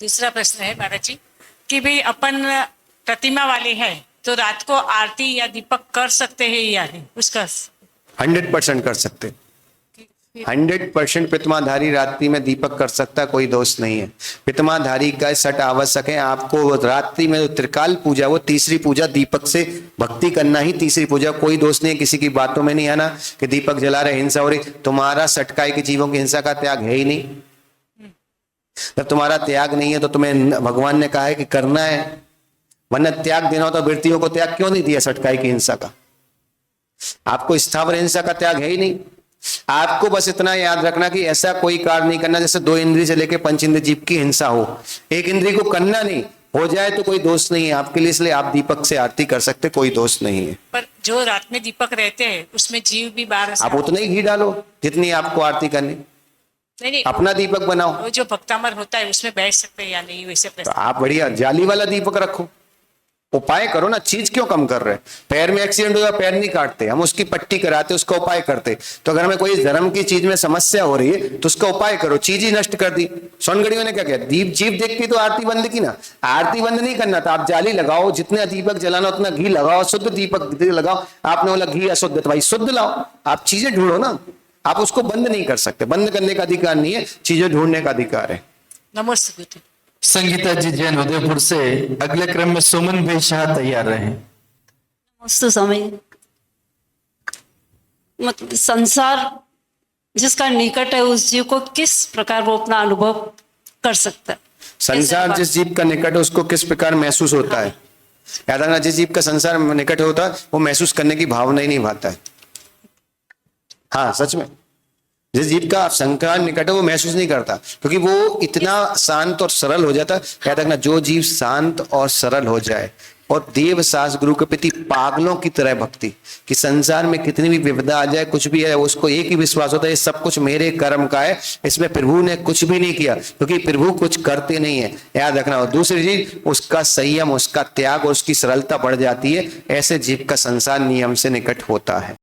दूसरा प्रश्न है महाराज जी कि भाई अपन प्रतिमा वाले हैं तो रात को आरती या दीपक कर सकते हैं या नहीं, उसका 100% कर सकते। 100% प्रतिमाधारी रात्रि में दीपक कर सकता, कोई दोष नहीं है। प्रतिमाधारी का सट आवश्यक है। आपको रात्रि में त्रिकाल पूजा, वो तीसरी पूजा दीपक से भक्ति करना ही तीसरी पूजा, कोई दोष नहीं है। किसी की बातों में नहीं आना कि दीपक जला रहे हिंसा हो रही। तुम्हारा सटकाई के जीवों की हिंसा का त्याग है ही नहीं। जब तुम्हारा त्याग नहीं है तो तुम्हें भगवान ने कहा है कि करना है, वरना त्याग देना हो तो वृत्तियों को त्याग क्यों नहीं दिया सटकाई की हिंसा का। आपको स्थावर हिंसा का त्याग है ही नहीं। आपको बस इतना याद रखना कि ऐसा कोई कार्य नहीं करना जैसे 2 इंद्रिय से लेकर 5 इंद्रिय जीव की हिंसा हो। एक इंद्रिय को करना नहीं, हो जाए तो कोई दोष नहीं है आपके लिए, इसलिए आप दीपक से आरती कर सकते, कोई दोष नहीं है। पर जो रात में दीपक रहते हैं उसमें जीव भी बाहर आप उतना ही घी डालो जितनी आपको आरती करनी, नहीं, अपना दीपक बनाओ। वो जो भक्तामर होता है उसमें बैठ सकते हैं या नहीं, वैसे तो प्रश्न। आप बढ़िया जाली वाला दीपक रखो, उपाय करो ना। चीज क्यों कम कर रहे हैं? पैर में एक्सीडेंट हुआ, पैर नहीं काटते हम, उसकी पट्टी कराते, उसका उपाय करते। तो अगर हमें कोई धर्म की चीज में समस्या हो रही है तो उसका उपाय करो। चीज ही नष्ट कर दी। सोनगढ़ियों ने क्या किया, दीप जीव देख के तो आरती बंद की ना। आरती बंद नहीं करना था, आप जाली लगाओ, जितने दीपक जलाना उतना घी लगाओ, शुद्ध दीपक लगाओ। आपने बोला घी अशुद्ध, तो भाई शुद्ध लाओ। आप चीजें ढूंढो ना, आप उसको बंद नहीं कर सकते। बंद करने का अधिकार नहीं है, चीजें ढूंढने का अधिकार है। नमस्ते गुरु। संगीता जी जैन उदयपुर से अगले क्रम में सुमन भाई शाह तैयार रहे। मस्त समय मतलब संसार जिसका निकट है उस जीव को किस प्रकार वो अपना अनुभव कर सकता है। संसार जिस जीव का निकट है उसको किस प्रकार महसूस होता है। याद रखना, जिस जीव का संसार निकट होता है वो महसूस करने की भावना ही नहीं भाता है। हाँ सच में, जिस जीव का संसार निकट है वो महसूस नहीं करता, क्योंकि वो इतना शांत और सरल हो जाता है। याद रखना, जो जीव शांत और सरल हो जाए और देव सास गुरु के प्रति पागलों की तरह भक्ति, कि संसार में कितनी भी विपदा आ जाए, कुछ भी है, उसको एक ही विश्वास होता है, ये सब कुछ मेरे कर्म का है, इसमें प्रभु ने कुछ भी नहीं किया, क्योंकि प्रभु कुछ करते नहीं है। याद रखना। और दूसरी चीज, उसका संयम, उसका त्याग और उसकी सरलता बढ़ जाती है। ऐसे जीव का संसार नियम से निकट होता है।